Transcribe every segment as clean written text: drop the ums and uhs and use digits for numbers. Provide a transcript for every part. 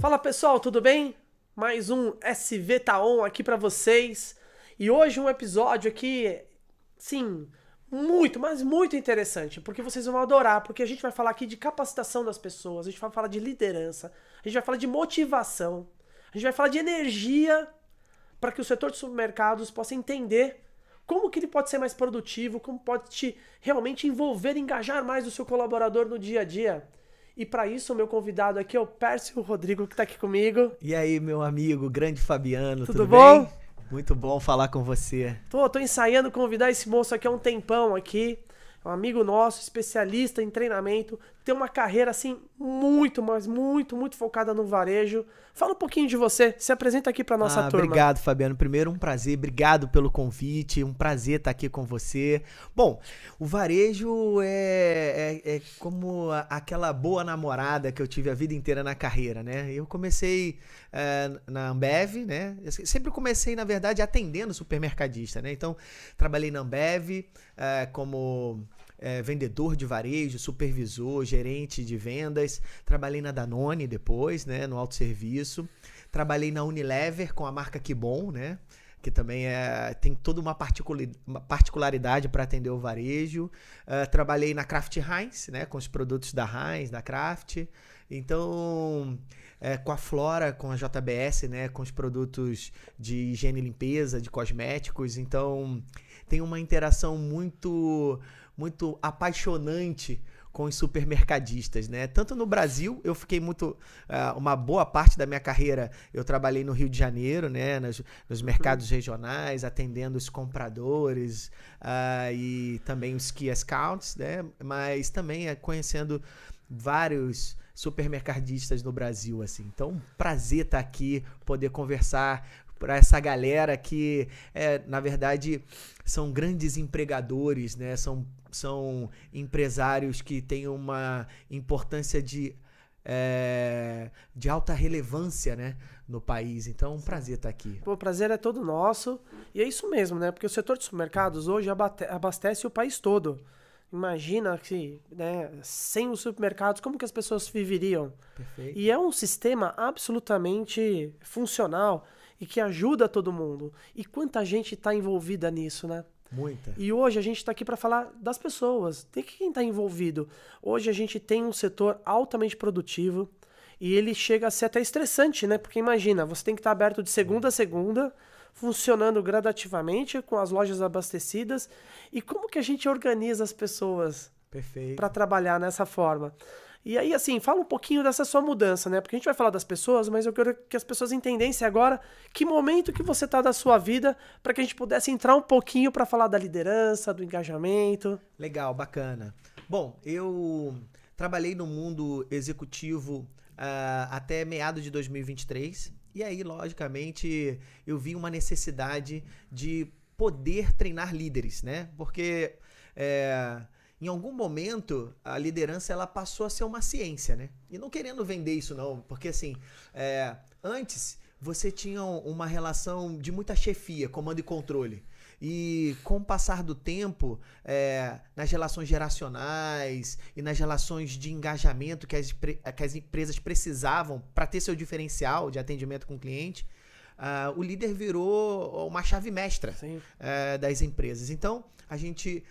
Fala pessoal, tudo bem? Mais um SV Taon aqui pra vocês. E hoje um episódio aqui, sim, muito, mas muito interessante, porque vocês vão adorar, porque a gente vai falar aqui de capacitação das pessoas, a gente vai falar de liderança, a gente vai falar de motivação, a gente vai falar de energia para que o setor de supermercados possa entender como que ele pode ser mais produtivo, como pode te realmente envolver, engajar mais o seu colaborador no dia a dia. E para isso, o meu convidado aqui é o Pércio Rodrigo, que tá aqui comigo. E aí, meu amigo, grande Fabiano, Tudo tudo bom? bem? Muito bom falar com você. Tô ensaiando convidar esse moço aqui há um tempão aqui. É um amigo nosso, especialista em treinamento. Tem uma carreira, assim, muito, mas muito, muito focada no varejo. Fala um pouquinho de você. Se apresenta aqui pra nossa turma. Obrigado, Fabiano. Primeiro, um prazer. Obrigado pelo convite. Um prazer estar aqui com você. Bom, o varejo é como aquela boa namorada que eu tive a vida inteira na carreira, né? Eu comecei na Ambev, né? Eu sempre comecei, na verdade, atendendo supermercadista, né? Então, trabalhei na Ambev como vendedor de varejo, supervisor, gerente de vendas. Trabalhei na Danone depois, né, no autosserviço. Trabalhei na Unilever com a marca Que Bom, né, que também tem toda uma particularidade para atender o varejo. Trabalhei na Kraft Heinz, né, com os produtos da Heinz, da Kraft. Então, com a Flora, com a JBS, né, com os produtos de higiene e limpeza, de cosméticos. Então, tem uma interação muito apaixonante com os supermercadistas, né? Tanto no Brasil, eu fiquei uma boa parte da minha carreira, eu trabalhei no Rio de Janeiro, né? Nos mercados regionais, atendendo os compradores e também os key accounts, né? Mas também conhecendo vários supermercadistas no Brasil, assim. Então, prazer estar aqui, poder conversar para essa galera que, na verdade, são grandes empregadores, né? São empresários que têm uma importância de alta relevância, né, no país. Então, um prazer estar aqui. Pô, o prazer é todo nosso. E é isso mesmo, né? Porque o setor de supermercados hoje abastece o país todo. Imagina que, né, sem os supermercados, como que as pessoas viveriam? Perfeito. E é um sistema absolutamente funcional e que ajuda todo mundo. E quanta gente está envolvida nisso, né? Muita. E hoje a gente está aqui para falar das pessoas, de quem está envolvido. Hoje a gente tem um setor altamente produtivo e ele chega a ser até estressante, né? Porque imagina, você tem que estar aberto de segunda a segunda, funcionando gradativamente, com as lojas abastecidas. E como que a gente organiza as pessoas para trabalhar nessa forma? E aí, assim, fala um pouquinho dessa sua mudança, né? Porque a gente vai falar das pessoas, mas eu quero que as pessoas entendessem agora que momento que você tá da sua vida para que a gente pudesse entrar um pouquinho para falar da liderança, do engajamento. Legal, bacana. Bom, eu trabalhei no mundo executivo até meados de 2023 e aí, logicamente, eu vi uma necessidade de poder treinar líderes, né? Porque em algum momento, a liderança ela passou a ser uma ciência, né? E não querendo vender isso não, porque assim, antes você tinha uma relação de muita chefia, comando e controle. E com o passar do tempo, nas relações geracionais e nas relações de engajamento que as empresas precisavam para ter seu diferencial de atendimento com o cliente, o líder virou uma chave mestra das empresas. Então, a gente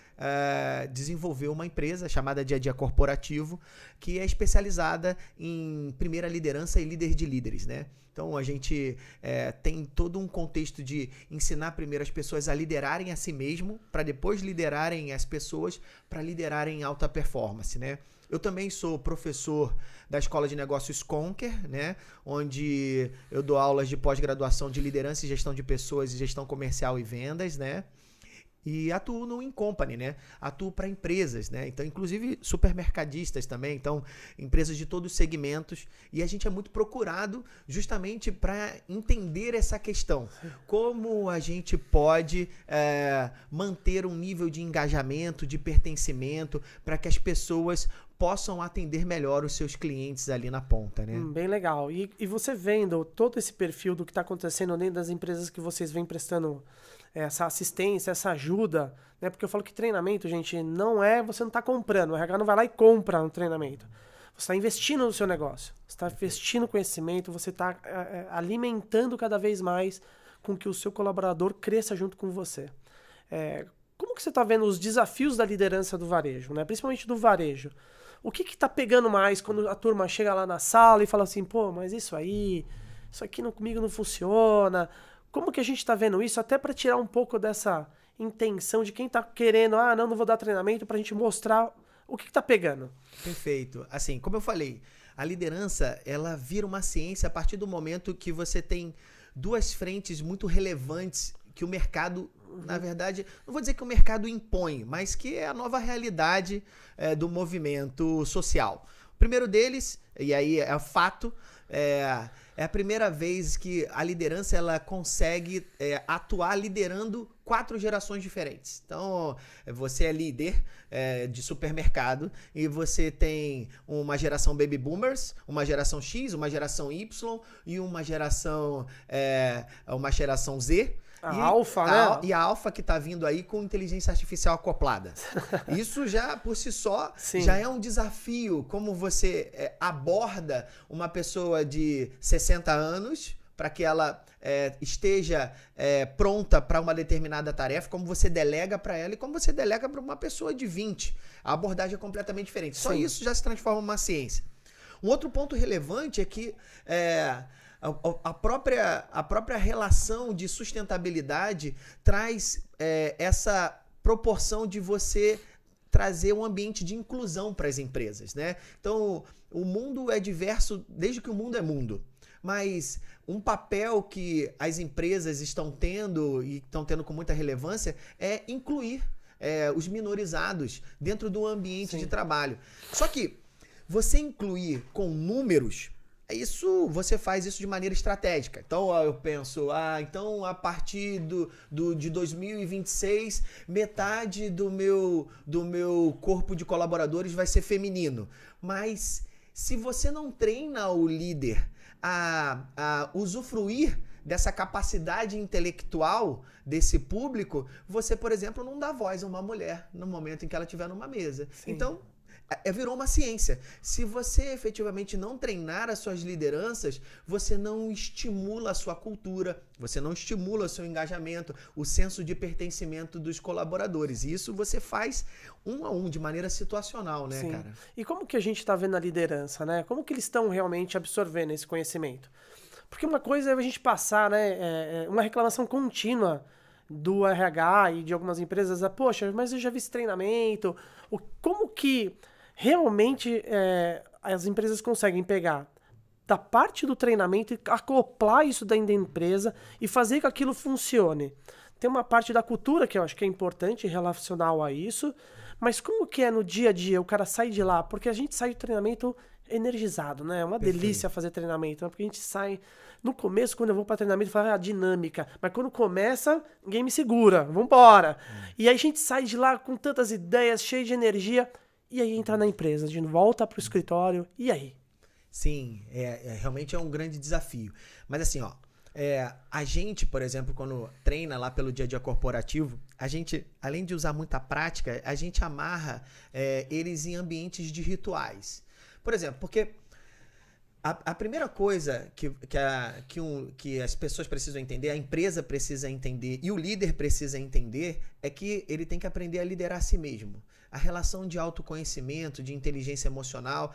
desenvolveu uma empresa chamada Dia a Dia Corporativo, que é especializada em primeira liderança e líder de líderes, né? Então, a gente tem todo um contexto de ensinar primeiro as pessoas a liderarem a si mesmo, para depois liderarem as pessoas, para liderarem em alta performance, né? Eu também sou professor da Escola de Negócios Conquer, né? Onde eu dou aulas de pós-graduação de liderança e gestão de pessoas e gestão comercial e vendas, né? E atuo no Incompany, né? Atuo para empresas, né? Então, inclusive supermercadistas também, então empresas de todos os segmentos. E a gente é muito procurado justamente para entender essa questão. Como a gente pode manter um nível de engajamento, de pertencimento, para que as pessoas possam atender melhor os seus clientes ali na ponta, né? Bem legal. E você vendo todo esse perfil do que está acontecendo dentro das empresas que vocês vêm prestando essa assistência, essa ajuda, né? Porque eu falo que treinamento, gente, você não tá comprando. O RH não vai lá e compra um treinamento. Você está investindo no seu negócio, você está investindo conhecimento, você está alimentando cada vez mais com que o seu colaborador cresça junto com você. Como que você está vendo os desafios da liderança do varejo, né? Principalmente do varejo? O que está pegando mais quando a turma chega lá na sala e fala assim, pô, mas isso aqui comigo não funciona. Como que a gente está vendo isso? Até para tirar um pouco dessa intenção de quem está querendo, não vou dar treinamento, para a gente mostrar o que está pegando. Perfeito. Assim, como eu falei, a liderança, ela vira uma ciência a partir do momento que você tem duas frentes muito relevantes que o mercado, na verdade, não vou dizer que o mercado impõe, mas que é a nova realidade do movimento social. O primeiro deles, e aí é fato, é a primeira vez que a liderança ela consegue atuar liderando 4 gerações diferentes. Então, você é líder de supermercado e você tem uma geração Baby Boomers, uma geração X, uma geração Y e uma geração Z. Alfa, né? E a Alfa que tá vindo aí com inteligência artificial acoplada. Isso já, por si só, já é um desafio. Como você aborda uma pessoa de 60 anos para que ela esteja pronta para uma determinada tarefa, como você delega para ela e como você delega para uma pessoa de 20. A abordagem é completamente diferente. Só isso já se transforma numa ciência. Um outro ponto relevante é que a própria relação de sustentabilidade traz essa proporção de você trazer um ambiente de inclusão para as empresas, né? Então, o mundo é diverso desde que o mundo é mundo. Mas um papel que as empresas estão tendo e estão tendo com muita relevância é incluir os minorizados dentro do ambiente de trabalho. Só que você incluir com números, você faz isso de maneira estratégica. Então eu penso, então a partir de 2026, metade do meu corpo de colaboradores vai ser feminino. Mas se você não treina o líder a usufruir dessa capacidade intelectual desse público, você, por exemplo, não dá voz a uma mulher no momento em que ela estiver numa mesa. Então, virou uma ciência. Se você efetivamente não treinar as suas lideranças, você não estimula a sua cultura, você não estimula o seu engajamento, o senso de pertencimento dos colaboradores. E isso você faz um a um, de maneira situacional, né, cara? E como que a gente está vendo a liderança, né? Como que eles estão realmente absorvendo esse conhecimento? Porque uma coisa é a gente passar, né, uma reclamação contínua do RH e de algumas empresas, poxa, mas eu já vi esse treinamento. Como que realmente as empresas conseguem pegar da parte do treinamento e acoplar isso dentro da empresa e fazer que aquilo funcione? Tem uma parte da cultura que eu acho que é importante relacional a isso, mas como que é no dia a dia o cara sai de lá? Porque a gente sai do treinamento energizado, né? É uma delícia fazer treinamento, né? Porque a gente sai... No começo, quando eu vou para treinamento, eu falo a dinâmica. Mas quando começa, ninguém me segura. Vambora. E aí a gente sai de lá com tantas ideias, cheio de energia. E aí entra na empresa, a gente volta pro escritório. E aí? Sim, realmente é um grande desafio. Mas assim, a gente, por exemplo, quando treina lá pelo dia a dia corporativo, a gente, além de usar muita prática, a gente amarra eles em ambientes de rituais. Por exemplo, porque a primeira coisa que as pessoas precisam entender, a empresa precisa entender e o líder precisa entender é que ele tem que aprender a liderar a si mesmo. A relação de autoconhecimento, de inteligência emocional.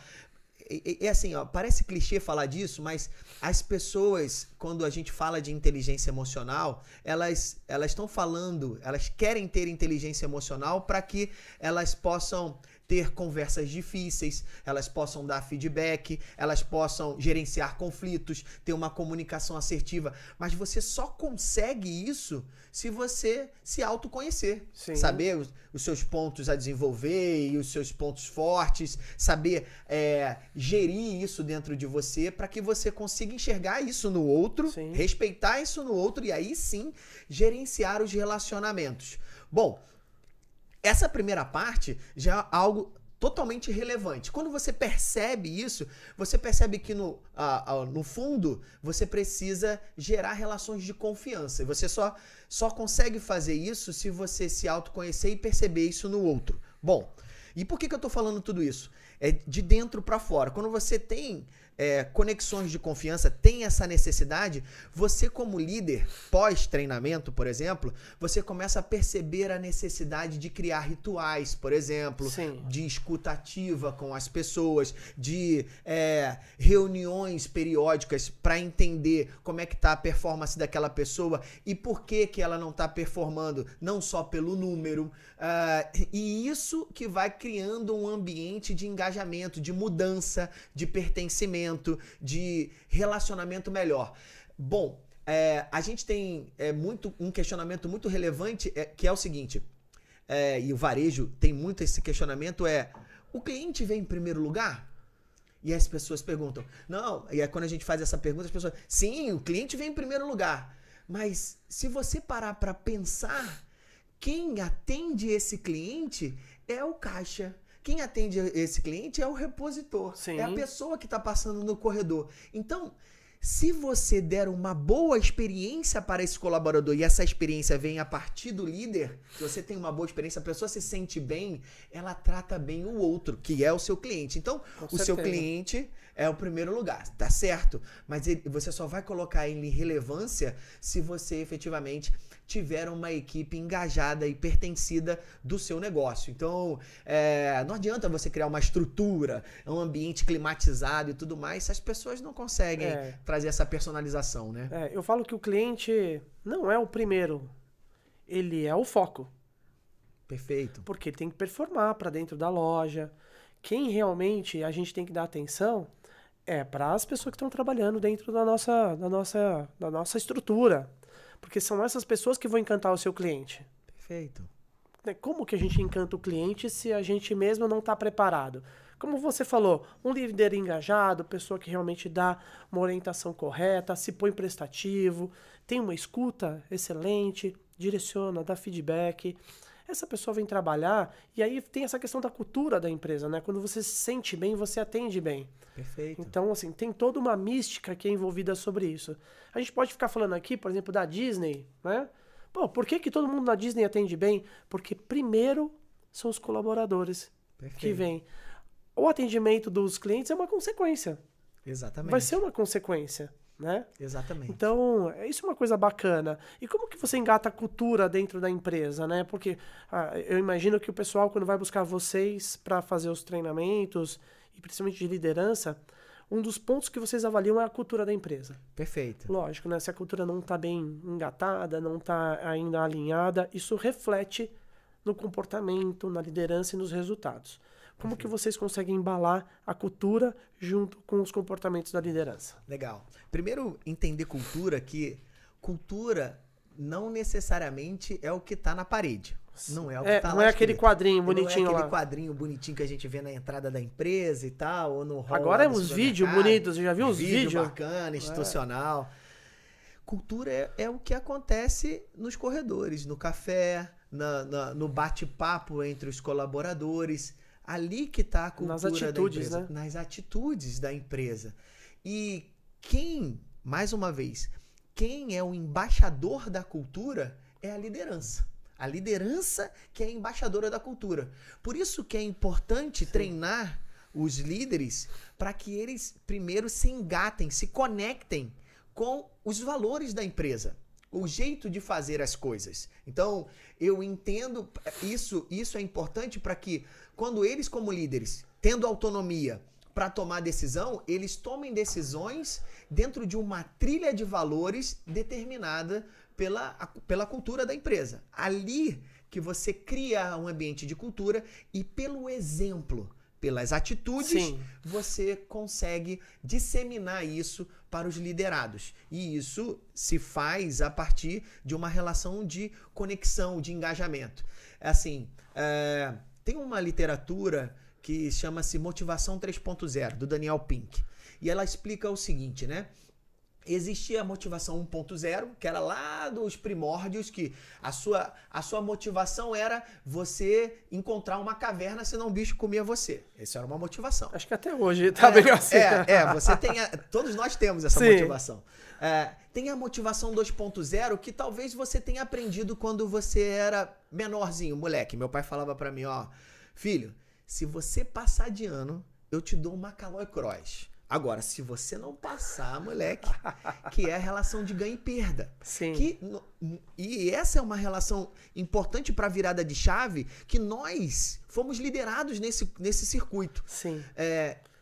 E assim, parece clichê falar disso, mas as pessoas, quando a gente fala de inteligência emocional, elas estão falando, elas querem ter inteligência emocional para que elas possam ter conversas difíceis, elas possam dar feedback, elas possam gerenciar conflitos, ter uma comunicação assertiva. Mas você só consegue isso se você se autoconhecer. Sim. Saber os seus pontos a desenvolver e os seus pontos fortes, saber gerir isso dentro de você para que você consiga enxergar isso no outro, Sim. respeitar isso no outro e aí sim gerenciar os relacionamentos. Bom, essa primeira parte já é algo totalmente relevante. Quando você percebe isso, você percebe que no fundo você precisa gerar relações de confiança. E você só consegue fazer isso se você se autoconhecer e perceber isso no outro. Bom, e por que eu estou falando tudo isso? é de dentro para fora. Quando você tem conexões de confiança, tem essa necessidade, você como líder, pós-treinamento, por exemplo, você começa a perceber a necessidade de criar rituais, por exemplo, Sim. de escuta ativa com as pessoas, de reuniões periódicas para entender como é que está a performance daquela pessoa e por que ela não está performando, não só pelo número. E isso que vai criando um ambiente de engajamento, de mudança, de pertencimento, de relacionamento melhor. Bom, a gente tem um questionamento muito relevante, que é o seguinte, e o varejo tem muito esse questionamento, o cliente vem em primeiro lugar? E as pessoas perguntam, não, e aí quando a gente faz essa pergunta, as pessoas, sim, o cliente vem em primeiro lugar. Mas se você parar para pensar, quem atende esse cliente é o caixa. Quem atende esse cliente é o repositor. Sim. É a pessoa que está passando no corredor. Então, se você der uma boa experiência para esse colaborador e essa experiência vem a partir do líder, se você tem uma boa experiência, a pessoa se sente bem, ela trata bem o outro, que é o seu cliente. Então, o seu cliente é o primeiro lugar, tá certo? Mas você só vai colocar ele em relevância se você efetivamente tiver uma equipe engajada e pertencida do seu negócio. Então, não adianta você criar uma estrutura, um ambiente climatizado e tudo mais, se as pessoas não conseguem trazer essa personalização, né? Eu falo que o cliente não é o primeiro, ele é o foco. Perfeito. Porque ele tem que performar para dentro da loja. Quem realmente a gente tem que dar atenção é para as pessoas que estão trabalhando dentro da nossa estrutura. Porque são essas pessoas que vão encantar o seu cliente. Perfeito. Como que a gente encanta o cliente se a gente mesmo não está preparado? Como você falou, um líder engajado, pessoa que realmente dá uma orientação correta, se põe prestativo, tem uma escuta excelente, direciona, dá feedback. Essa pessoa vem trabalhar e aí tem essa questão da cultura da empresa, né? Quando você se sente bem, você atende bem. Perfeito. Então, assim, tem toda uma mística que é envolvida sobre isso. A gente pode ficar falando aqui, por exemplo, da Disney, né? Pô, por que todo mundo na Disney atende bem? Porque primeiro são os colaboradores que vêm. O atendimento dos clientes é uma consequência. Exatamente. Vai ser uma consequência, né? Exatamente. Então, isso é uma coisa bacana. E como que você engata a cultura dentro da empresa, né? Porque eu imagino que o pessoal, quando vai buscar vocês para fazer os treinamentos, e principalmente de liderança, um dos pontos que vocês avaliam é a cultura da empresa. Perfeito. Lógico, né? Se a cultura não está bem engatada, não está ainda alinhada, isso reflete no comportamento, na liderança e nos resultados. Como que vocês conseguem embalar a cultura junto com os comportamentos da liderança? Legal. Primeiro, entender cultura, que cultura não necessariamente é o que está na parede. Não é o que está lá. Não é aquele quadrinho bonitinho lá. Não é aquele quadrinho bonitinho que a gente vê na entrada da empresa e tal, ou no hall. Agora é uns vídeos bonitos, você já viu uns vídeos? Bacana, institucional. Cultura é o que acontece nos corredores, no café, no bate-papo entre os colaboradores. Ali que está a cultura da empresa. Né? Nas atitudes da empresa. E mais uma vez, quem é o embaixador da cultura é a liderança. A liderança que é embaixadora da cultura. Por isso que é importante treinar os líderes para que eles primeiro se engatem, se conectem com os valores da empresa. O jeito de fazer as coisas. Então, eu entendo, isso é importante para que, quando eles como líderes, tendo autonomia para tomar decisão, eles tomem decisões dentro de uma trilha de valores determinada pela cultura da empresa. Ali que você cria um ambiente de cultura e pelo exemplo, pelas atitudes, você consegue disseminar isso para os liderados. E isso se faz a partir de uma relação de conexão, de engajamento. Assim, tem uma literatura que chama-se Motivação 3.0, do Daniel Pink. E ela explica o seguinte, né? Existia a motivação 1.0, que era lá dos primórdios, que a sua motivação era você encontrar uma caverna, senão o bicho comia você. Essa era uma motivação. Acho que até hoje tá bem assim. Você tem todos nós temos essa motivação. Tem a motivação 2.0, que talvez você tenha aprendido quando você era menorzinho, moleque. Meu pai falava pra mim, ó, filho, se você passar de ano, eu te dou uma Caloi Cross. Agora, se você não passar, moleque, que é a relação de ganho e perda. Sim. E essa é uma relação importante para a virada de chave, que nós fomos liderados nesse circuito. Sim.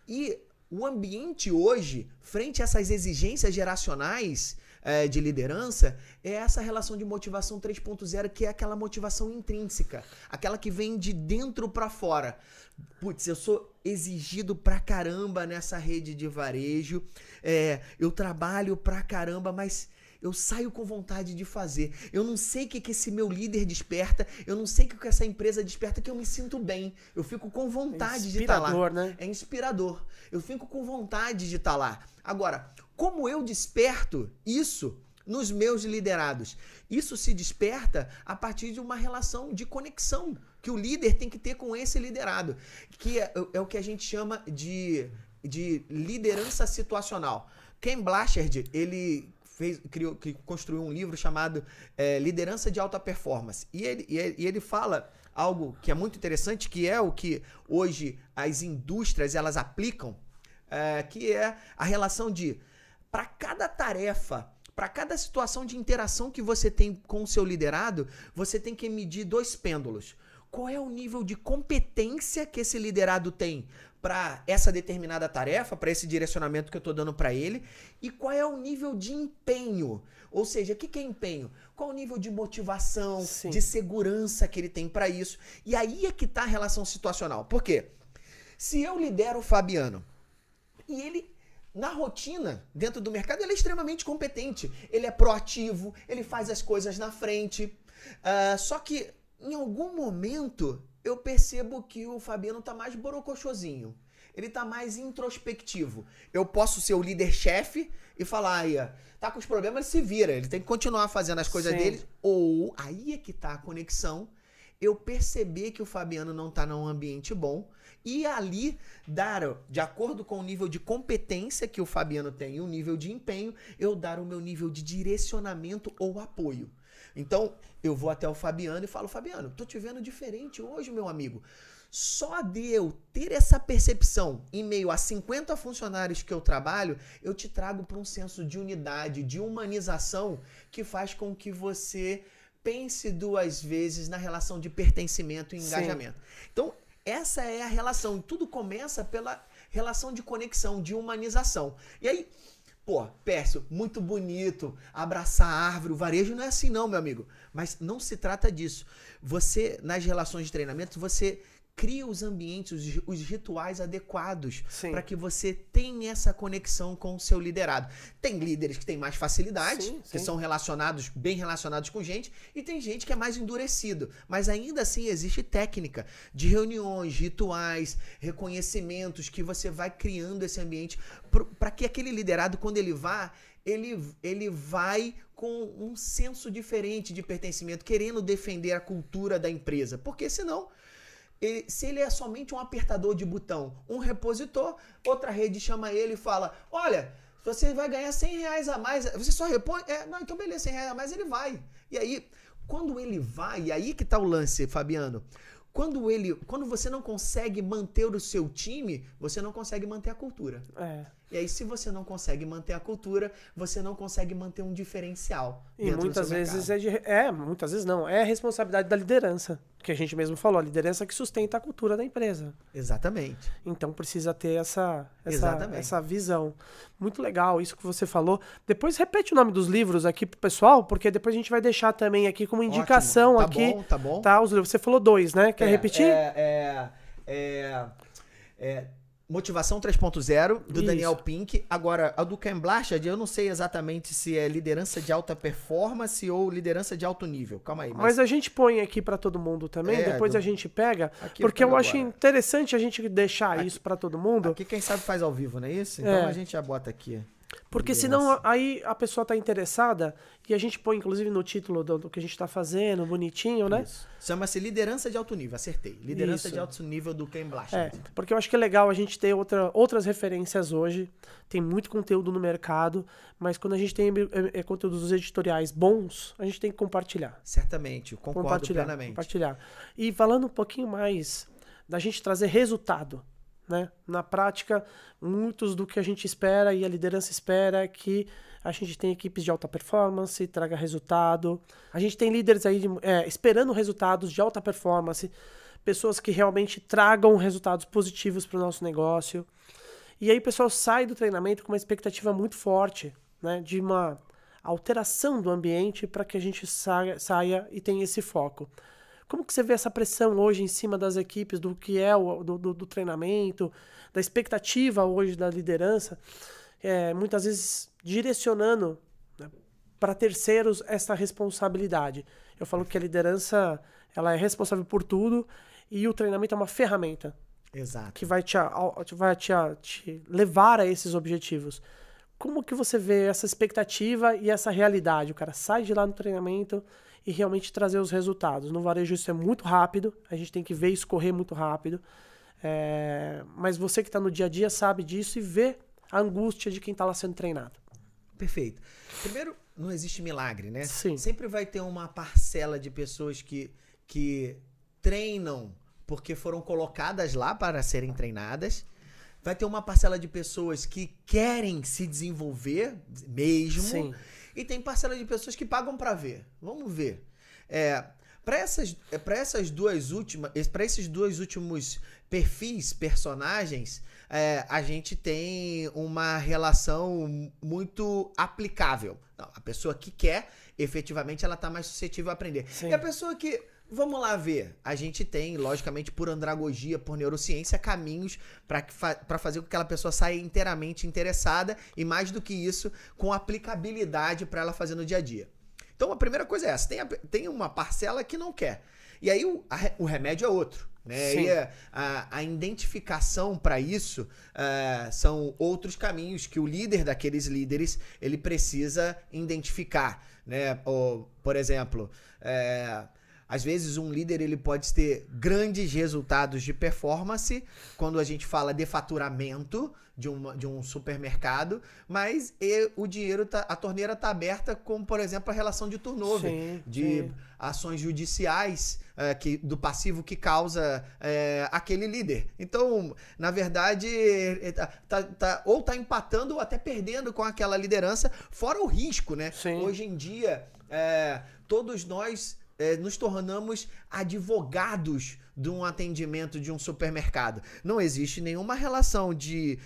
E o ambiente hoje, frente a essas exigências geracionais de liderança, é essa relação de motivação 3.0, que é aquela motivação intrínseca, aquela que vem de dentro para fora. Putz, eu sou exigido pra caramba nessa rede de varejo, eu trabalho pra caramba, mas eu saio com vontade de fazer. Eu não sei o que esse meu líder desperta, eu não sei o que essa empresa desperta, que eu me sinto bem. Eu fico com vontade de estar lá. É inspirador, né? É inspirador. Eu fico com vontade de estar lá. Agora, como eu desperto isso nos meus liderados? Isso se desperta a partir de uma relação de conexão que o líder tem que ter com esse liderado, que é o que a gente chama de liderança situacional. Ken Blanchard, ele construiu um livro chamado Liderança de Alta Performance. E ele fala algo que é muito interessante, que é o que hoje as indústrias elas aplicam, que é a relação de, para cada tarefa, para cada situação de interação que você tem com o seu liderado, você tem que medir 2 pêndulos. Qual é o nível de competência que esse liderado tem para essa determinada tarefa, para esse direcionamento que eu estou dando para ele, e qual é o nível de empenho? Ou seja, o que é empenho? Qual o nível de motivação, Sim, de segurança que ele tem para isso? E aí é que está a relação situacional. Por quê? Se eu lidero o Fabiano e ele, na rotina, dentro do mercado, ele é extremamente competente, ele é proativo, ele faz as coisas na frente, só que em algum momento eu percebo que o Fabiano tá mais borocochosinho. Ele tá mais introspectivo. Eu posso ser o líder-chefe e falar, tá com os problemas, ele se vira. Ele tem que continuar fazendo as coisas dele. Ou, aí é que tá a conexão, eu perceber que o Fabiano não tá num ambiente bom e ali dar, de acordo com o nível de competência que o Fabiano tem e o nível de empenho, eu dar o meu nível de direcionamento ou apoio. Então, eu vou até o Fabiano e falo, Fabiano, tô te vendo diferente hoje, meu amigo. Só de eu ter essa percepção em meio a 50 funcionários que eu trabalho, eu te trago para um senso de unidade, de humanização, que faz com que você pense 2 vezes na relação de pertencimento e engajamento. Sim. Então, essa é a relação. Tudo começa pela relação de conexão, de humanização. E aí, Pércio, muito bonito, abraçar a árvore, o varejo não é assim não, meu amigo. Mas não se trata disso. Você, nas relações de treinamento, você cria os ambientes, os rituais adequados para que você tenha essa conexão com o seu liderado. Tem líderes que têm mais facilidade, que são bem relacionados com gente, e tem gente que é mais endurecido. Mas ainda assim existe técnica de reuniões, rituais, reconhecimentos, que você vai criando esse ambiente para que aquele liderado, quando ele vai com um senso diferente de pertencimento, querendo defender a cultura da empresa. Porque senão, se ele é somente um apertador de botão, um repositor, outra rede chama ele e fala, olha, você vai ganhar R$100 a mais, você só repõe? Não, então beleza, R$100 a mais, ele vai. E aí, quando ele vai, e aí que tá o lance, Fabiano, quando você não consegue manter o seu time, você não consegue manter a cultura. E aí, se você não consegue manter a cultura, você não consegue manter um diferencial. E muitas vezes muitas vezes não, é a responsabilidade da liderança, que a gente mesmo falou, a liderança que sustenta a cultura da empresa. Exatamente. Então precisa ter essa visão. Muito legal isso que você falou. Depois repete o nome dos livros aqui pro pessoal, porque depois a gente vai deixar também aqui como indicação. Ótimo. Aqui. Tá bom. Tá, os livros. Você falou 2, né? Quer repetir? Motivação 3.0, do Daniel Pink. Agora, a do Ken Blanchard, eu não sei exatamente se é liderança de alta performance ou liderança de alto nível. Calma aí. Mas a gente põe aqui para todo mundo também, depois a gente pega, porque eu acho interessante a gente deixar isso para todo mundo. Aqui quem sabe faz ao vivo, não é isso? Então a gente já bota aqui. Porque senão aí a pessoa tá interessada e a gente põe inclusive no título do que a gente tá fazendo, bonitinho, né? Isso. Chama-se liderança de alto nível, acertei. Liderança de alto nível do Ken Blanchard. Porque eu acho que é legal a gente ter outras referências hoje. Tem muito conteúdo no mercado, mas quando a gente tem conteúdos editoriais bons, a gente tem que compartilhar. Certamente, eu concordo plenamente. Compartilhar. E falando um pouquinho mais da gente trazer resultado, né? Na prática, muitos do que a gente espera e a liderança espera é que a gente tenha equipes de alta performance, traga resultado. A gente tem líderes aí esperando resultados de alta performance, pessoas que realmente tragam resultados positivos para o nosso negócio. E aí o pessoal sai do treinamento com uma expectativa muito forte, né? De uma alteração do ambiente para que a gente saia e tenha esse foco. Como que você vê essa pressão hoje em cima das equipes, do que é do treinamento, da expectativa hoje da liderança, muitas vezes direcionando, né, para terceiros essa responsabilidade? Eu falo que a liderança ela é responsável por tudo e o treinamento é uma ferramenta. Exato. Que vai te levar a esses objetivos. Como que você vê essa expectativa e essa realidade? O cara sai de lá no treinamento e realmente trazer os resultados. No varejo isso é muito rápido, a gente tem que ver isso correr muito rápido. Mas você que está no dia a dia sabe disso e vê a angústia de quem está lá sendo treinado. Perfeito. Primeiro, não existe milagre, né? Sim. Sempre vai ter uma parcela de pessoas que treinam porque foram colocadas lá para serem treinadas. Vai ter uma parcela de pessoas que querem se desenvolver mesmo. Sim. E tem parcela de pessoas que pagam para ver. Vamos ver. Para esses dois últimos perfis, personagens, a gente tem uma relação muito aplicável. Não, a pessoa que quer, efetivamente, ela está mais suscetível a aprender. Sim. E a pessoa que... Vamos lá ver. A gente tem, logicamente, por andragogia, por neurociência, caminhos para fazer com que aquela pessoa saia inteiramente interessada e, mais do que isso, com aplicabilidade para ela fazer no dia a dia. Então, a primeira coisa é essa. Tem uma parcela que não quer. E aí, o remédio é outro. Né? E a identificação para isso são outros caminhos que o líder daqueles líderes ele precisa identificar. Né? Por exemplo... Às vezes um líder ele pode ter grandes resultados de performance quando a gente fala de faturamento de um supermercado, mas o dinheiro a torneira está aberta com, por exemplo, a relação de turnover, de ações judiciais do passivo que causa aquele líder. Então, na verdade, ou está empatando ou até perdendo com aquela liderança, fora o risco, né? Sim. Hoje em dia, todos nós nos tornamos advogados de um atendimento de um supermercado. Não existe nenhuma relação de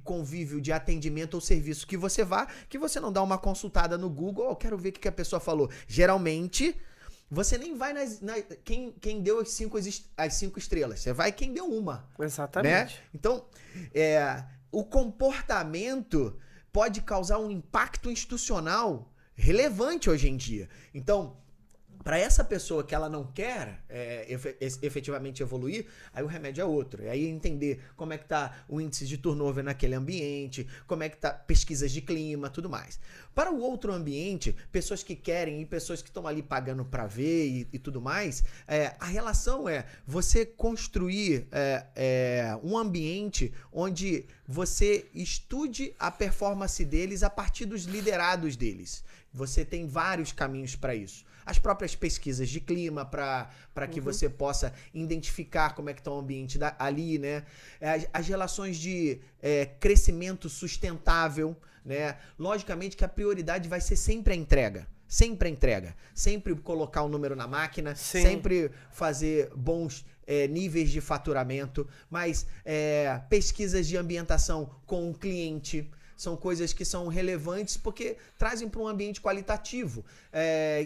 convívio, de atendimento ou serviço que você vá, que você não dá uma consultada no Google, eu quero ver o que a pessoa falou. Geralmente, você nem vai quem deu as 5 estrelas, você vai quem deu uma. Exatamente. Né? Então, o comportamento pode causar um impacto institucional relevante hoje em dia. Então, para essa pessoa que ela não quer efetivamente evoluir, aí o remédio é outro. E aí entender como é que tá o índice de turnover naquele ambiente, como é que tá pesquisas de clima, tudo mais. Para o outro ambiente, pessoas que querem e pessoas que estão ali pagando para ver e tudo mais, a relação é você construir um ambiente onde você estude a performance deles a partir dos liderados deles. Você tem vários caminhos para isso. As próprias pesquisas de clima para que você possa identificar como é que está o ambiente ali, né? As relações de crescimento sustentável, né? Logicamente que a prioridade vai ser sempre a entrega. Sempre a entrega. Sempre colocar o número na máquina. Sim. Sempre fazer bons níveis de faturamento. Mas pesquisas de ambientação com o cliente... São coisas que são relevantes porque trazem para um ambiente qualitativo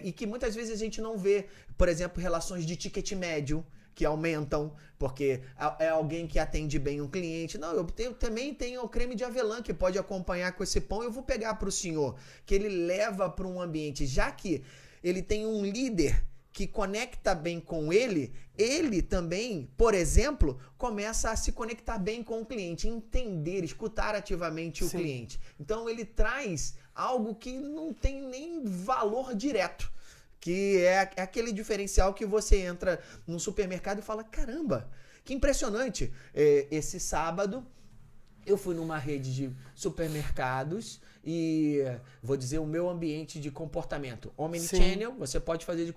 e que muitas vezes a gente não vê, por exemplo, relações de ticket médio que aumentam porque é alguém que atende bem um cliente. Não, eu também tenho o creme de avelã que pode acompanhar com esse pão, eu vou pegar para o senhor, que ele leva para um ambiente, já que ele tem um líder que conecta bem com ele também, por exemplo, começa a se conectar bem com o cliente, entender, escutar ativamente o cliente. Então ele traz algo que não tem nem valor direto, que é aquele diferencial que você entra num supermercado e fala, caramba, que impressionante, esse sábado Eu fui numa rede de supermercados e vou dizer o meu ambiente de comportamento. Omnichannel, você pode fazer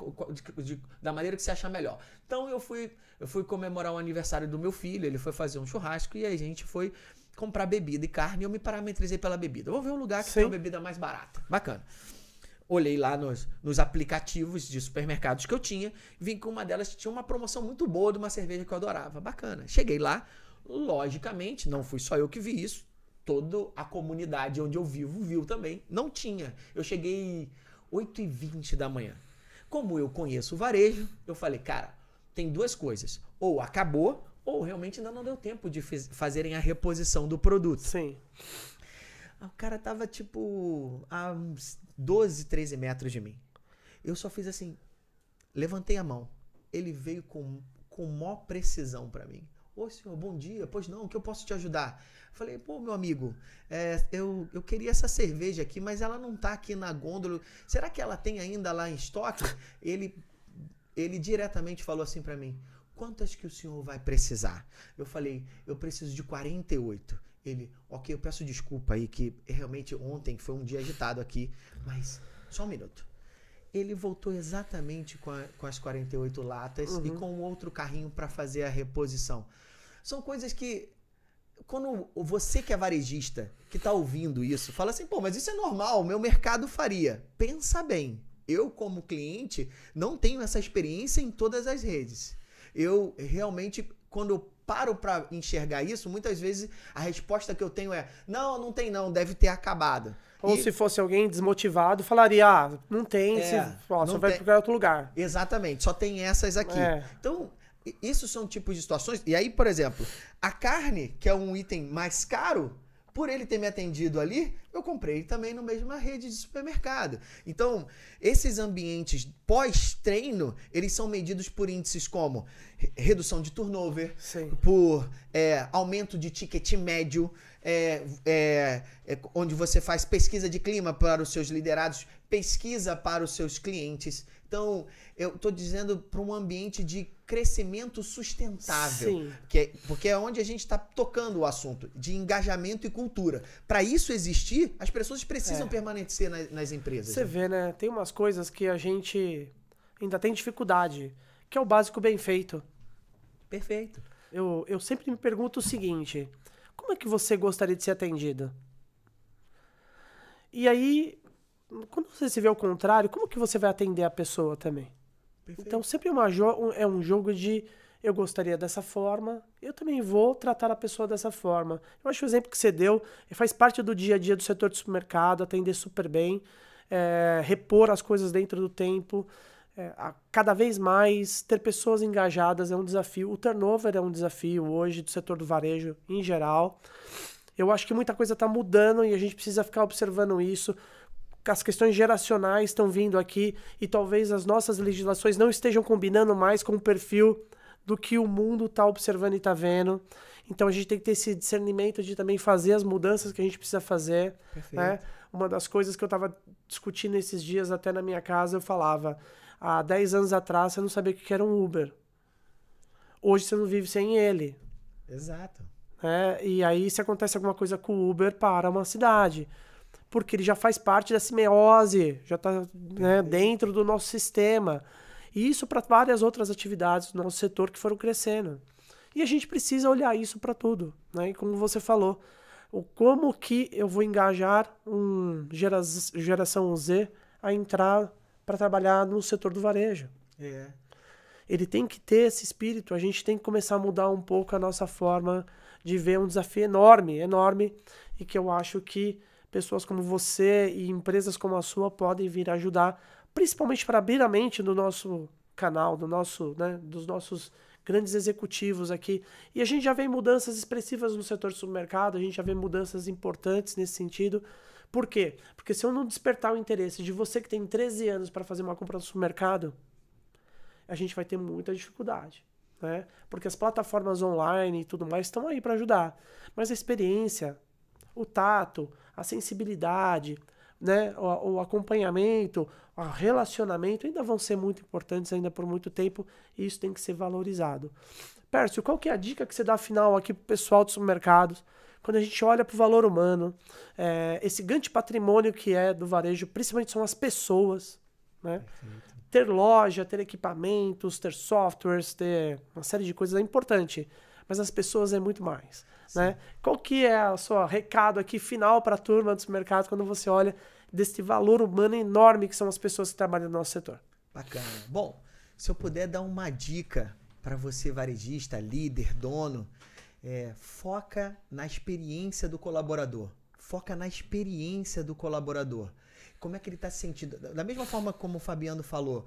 da maneira que você achar melhor. Então eu fui comemorar o aniversário do meu filho, ele foi fazer um churrasco e a gente foi comprar bebida e carne e eu me parametrizei pela bebida. Vou ver um lugar que tem uma bebida mais barata. Bacana. Olhei lá nos aplicativos de supermercados que eu tinha, vi que uma delas tinha uma promoção muito boa de uma cerveja que eu adorava. Bacana. Cheguei lá, logicamente, não fui só eu que vi isso, toda a comunidade onde eu vivo viu também. Não tinha. Eu cheguei 8h20 da manhã. Como eu conheço o varejo, eu falei, cara, tem duas coisas. Ou acabou, ou realmente ainda não deu tempo de fazerem a reposição do produto. Sim. O cara tava tipo a uns 12, 13 metros de mim. Eu só fiz assim, levantei a mão. Ele veio com maior precisão pra mim. Ô senhor, bom dia. Pois não, o que eu posso te ajudar? Falei, pô, meu amigo, eu queria essa cerveja aqui, mas ela não tá aqui na gôndola. Será que ela tem ainda lá em estoque? Ele diretamente falou assim pra mim, quantas que o senhor vai precisar? Eu falei, eu preciso de 48. Ele, ok, eu peço desculpa aí, que realmente ontem foi um dia agitado aqui, mas só um minuto. Ele voltou exatamente com as 48 latas e com outro carrinho para fazer a reposição. São coisas que, quando você que é varejista, que está ouvindo isso, fala assim, pô, mas isso é normal, o meu mercado faria. Pensa bem, eu como cliente não tenho essa experiência em todas as redes. Eu realmente, quando eu paro para enxergar isso, muitas vezes a resposta que eu tenho é, não tem não, deve ter acabado. Ou se fosse alguém desmotivado, falaria, não tem, só vai procurar outro lugar. Exatamente, só tem essas aqui. Então, isso são tipos de situações. E aí, por exemplo, a carne, que é um item mais caro, por ele ter me atendido ali, eu comprei também na mesma rede de supermercado. Então, esses ambientes pós-treino, eles são medidos por índices como redução de turnover, por aumento de ticket médio, onde você faz pesquisa de clima para os seus liderados, pesquisa para os seus clientes. Então, eu estou dizendo para um ambiente de crescimento sustentável, porque é onde a gente está tocando o assunto de engajamento e cultura. Para isso existir, as pessoas precisam permanecer nas empresas. Você vê, né? Tem umas coisas que a gente ainda tem dificuldade, que é o básico bem feito. Perfeito. Eu sempre me pergunto o seguinte, como é que você gostaria de ser atendido? E aí, quando você se vê ao contrário, como que você vai atender a pessoa também? Perfeito. Então, sempre é um jogo de eu gostaria dessa forma, eu também vou tratar a pessoa dessa forma. Eu acho que o exemplo que você deu faz parte do dia a dia do setor de supermercado, atender super bem, repor as coisas dentro do tempo, cada vez mais ter pessoas engajadas é um desafio. O turnover é um desafio hoje do setor do varejo em geral. Eu acho que muita coisa está mudando e a gente precisa ficar observando isso. As questões geracionais estão vindo aqui e talvez as nossas legislações não estejam combinando mais com o perfil do que o mundo está observando e está vendo. Então a gente tem que ter esse discernimento de também fazer as mudanças que a gente precisa fazer. Né? Uma das coisas que eu estava discutindo esses dias até na minha casa, eu falava, há 10 anos atrás você não sabia o que era um Uber. Hoje você não vive sem ele. Exato. E aí se acontece alguma coisa com o Uber, para uma cidade. Porque ele já faz parte da simbiose, já está dentro do nosso sistema. E isso para várias outras atividades do nosso setor que foram crescendo. E a gente precisa olhar isso para tudo. Né? E como você falou, como que eu vou engajar geração Z a entrar para trabalhar no setor do varejo? Ele tem que ter esse espírito, a gente tem que começar a mudar um pouco a nossa forma de ver um desafio enorme, e que eu acho que pessoas como você e empresas como a sua podem vir ajudar, principalmente para abrir a mente do nosso canal, dos nossos grandes executivos aqui. E a gente já vê mudanças expressivas no setor do supermercado, a gente já vê mudanças importantes nesse sentido. Por quê? Porque se eu não despertar o interesse de você que tem 13 anos para fazer uma compra no supermercado, a gente vai ter muita dificuldade. Né? Porque as plataformas online e tudo mais estão aí para ajudar. Mas a experiência, o tato, a sensibilidade, né, o acompanhamento, o relacionamento ainda vão ser muito importantes ainda por muito tempo e isso tem que ser valorizado. Pércio, qual que é a dica que você dá final aqui pro pessoal dos supermercados? Quando a gente olha para o valor humano, esse grande patrimônio que é do varejo, principalmente são as pessoas, né? Perfeito. Ter loja, ter equipamentos, ter softwares, ter uma série de coisas é importante, mas as pessoas é muito mais, né? Qual que é o seu recado aqui final para a turma dos mercados quando você olha desse valor humano enorme que são as pessoas que trabalham no nosso setor? Bacana. Bom, se eu puder dar uma dica para você varejista, líder, dono, foca na experiência do colaborador. Foca na experiência do colaborador. Como é que ele está se sentindo? Da mesma forma como o Fabiano falou,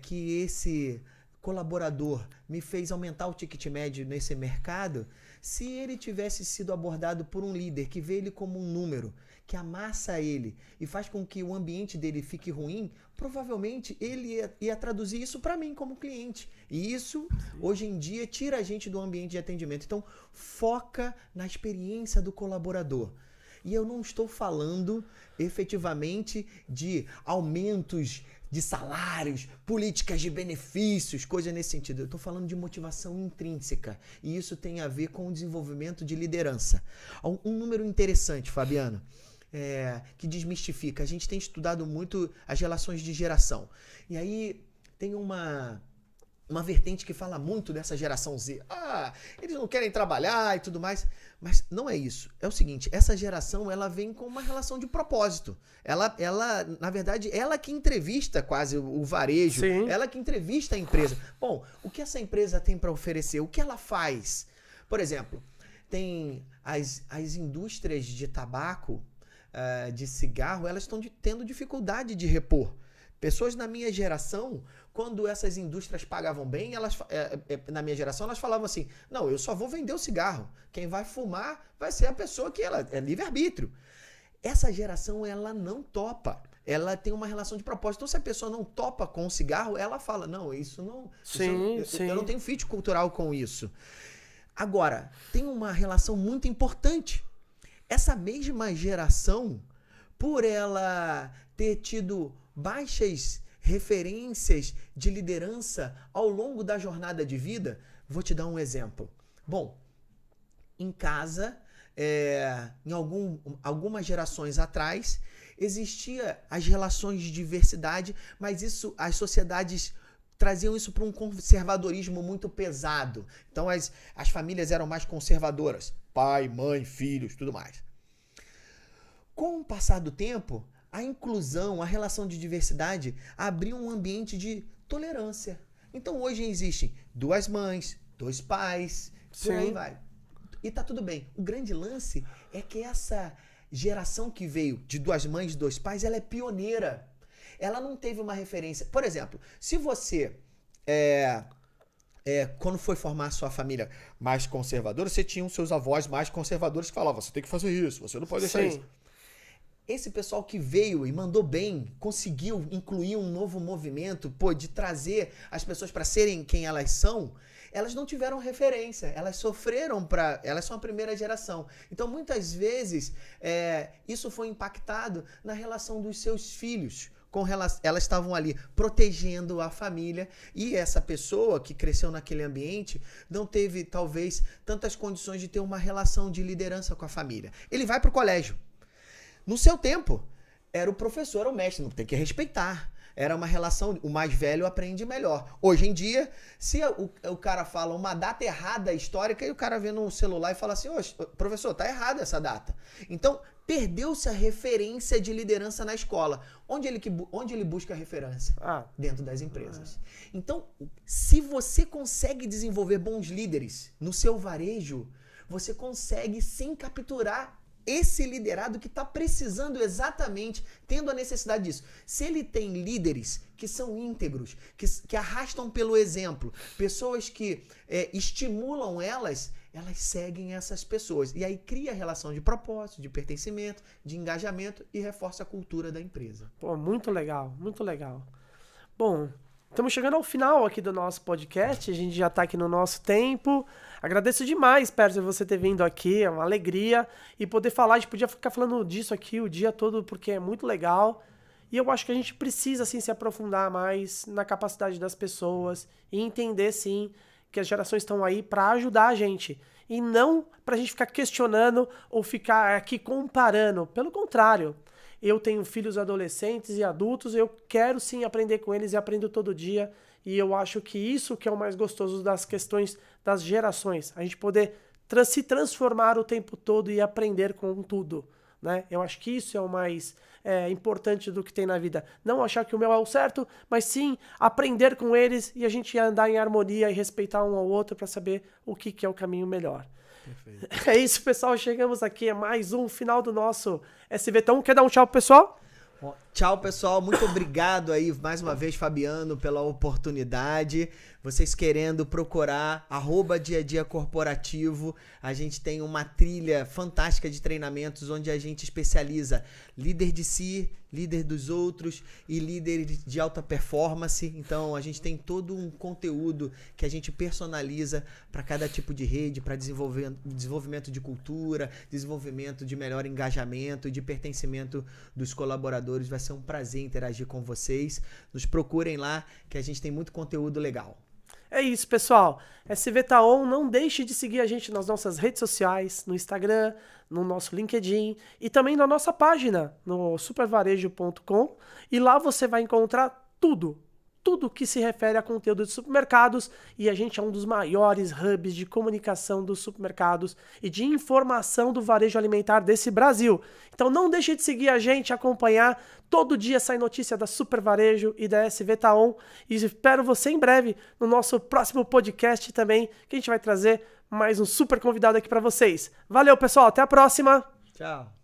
que esse colaborador me fez aumentar o ticket médio nesse mercado, se ele tivesse sido abordado por um líder que vê ele como um número, que amassa ele e faz com que o ambiente dele fique ruim, provavelmente ele ia traduzir isso para mim como cliente. E isso, hoje em dia, tira a gente do ambiente de atendimento. Então, foca na experiência do colaborador. E eu não estou falando efetivamente de aumentos de salários, políticas de benefícios, coisa nesse sentido. Eu estou falando de motivação intrínseca. E isso tem a ver com o desenvolvimento de liderança. Um número interessante, Fabiano, que desmistifica. A gente tem estudado muito as relações de geração. E aí tem uma vertente que fala muito dessa geração Z. Eles não querem trabalhar e tudo mais. Mas não é isso. É o seguinte, essa geração, ela vem com uma relação de propósito. Ela na verdade, ela que entrevista quase o varejo. Sim. Ela que entrevista a empresa. Bom, o que essa empresa tem para oferecer? O que ela faz? Por exemplo, tem as indústrias de tabaco, de cigarro, elas estão tendo dificuldade de repor. Pessoas na minha geração, quando essas indústrias pagavam bem, na minha geração, elas falavam assim, não, eu só vou vender o cigarro. Quem vai fumar vai ser a pessoa que ela é livre-arbítrio. Essa geração, ela não topa. Ela tem uma relação de propósito. Então, se a pessoa não topa com o cigarro, ela fala, não, isso não... Eu não tenho fit cultural com isso. Agora, tem uma relação muito importante. Essa mesma geração, por ela ter tido baixas referências de liderança ao longo da jornada de vida, vou te dar um exemplo. Bom, em casa, em algumas gerações atrás, existia as relações de diversidade, mas as sociedades traziam isso para um conservadorismo muito pesado. Então as famílias eram mais conservadoras. Pai, mãe, filhos, tudo mais. Com o passar do tempo, a inclusão, a relação de diversidade abriu um ambiente de tolerância. Então hoje existem 2 mães, 2 pais, por aí vai. E tá tudo bem. O grande lance é que essa geração que veio de 2 mães, 2 pais, ela é pioneira. Ela não teve uma referência. Por exemplo, se você quando foi formar a sua família mais conservadora, você tinha os seus avós mais conservadores que falavam, você tem que fazer isso, você não pode deixar isso. Esse pessoal que veio e mandou bem, conseguiu incluir um novo movimento, de trazer as pessoas para serem quem elas são, elas não tiveram referência, elas sofreram elas são a primeira geração. Então, muitas vezes, isso foi impactado na relação dos seus filhos. Elas estavam ali protegendo a família e essa pessoa que cresceu naquele ambiente não teve, talvez, tantas condições de ter uma relação de liderança com a família. Ele vai para o colégio. No seu tempo, era o professor, era o mestre, não tem que respeitar. Era uma relação, o mais velho aprende melhor. Hoje em dia, se o cara fala uma data errada histórica, e o cara vê no celular e fala assim, professor, tá errada essa data. Então, perdeu-se a referência de liderança na escola. Onde ele busca a referência? Dentro das empresas. Então, se você consegue desenvolver bons líderes no seu varejo, você consegue sim capturar esse liderado que está precisando exatamente, tendo a necessidade disso. Se ele tem líderes que são íntegros, que arrastam pelo exemplo, pessoas que estimulam elas seguem essas pessoas. E aí cria a relação de propósito, de pertencimento, de engajamento e reforça a cultura da empresa. Pô, muito legal, muito legal. Bom, Estamos chegando ao final aqui do nosso podcast, a gente já está aqui no nosso tempo. Agradeço demais, Pérsia, você ter vindo aqui, é uma alegria. E poder falar, a gente podia ficar falando disso aqui o dia todo, porque é muito legal. E eu acho que a gente precisa, sim, se aprofundar mais na capacidade das pessoas e entender, sim, que as gerações estão aí para ajudar a gente. E não para a gente ficar questionando ou ficar aqui comparando. Pelo contrário, eu tenho filhos adolescentes e adultos, eu quero, sim, aprender com eles e aprendo todo dia. E eu acho que isso que é o mais gostoso das questões das gerações. A gente poder se transformar o tempo todo e aprender com tudo, né? Eu acho que isso é o mais importante do que tem na vida. Não achar que o meu é o certo, mas sim aprender com eles e a gente andar em harmonia e respeitar um ao outro para saber o que é o caminho melhor. Perfeito. É isso, pessoal. Chegamos aqui a mais um final do nosso SVT1. Quer dar um tchau pro pessoal? Tchau, pessoal. Muito obrigado aí, mais uma vez, Fabiano, pela oportunidade. Vocês querendo procurar @Dia a Dia Corporativo, a gente tem uma trilha fantástica de treinamentos onde a gente especializa líder de si, líder dos outros e líder de alta performance. Então, a gente tem todo um conteúdo que a gente personaliza para cada tipo de rede, para desenvolvimento de cultura, desenvolvimento de melhor engajamento e de pertencimento dos colaboradores. Vai ser um prazer interagir com vocês. Nos procurem lá, que a gente tem muito conteúdo legal. É isso, pessoal. SVTaon, não deixe de seguir a gente nas nossas redes sociais, no Instagram, no nosso LinkedIn e também na nossa página, no supervarejo.com. E lá você vai encontrar tudo que se refere a conteúdo de supermercados, e a gente é um dos maiores hubs de comunicação dos supermercados e de informação do varejo alimentar desse Brasil. Então não deixe de seguir a gente, acompanhar. Todo dia sai notícia da Super Varejo e da SVTaon, e espero você em breve no nosso próximo podcast também, que a gente vai trazer mais um super convidado aqui para vocês. Valeu, pessoal, até a próxima! Tchau!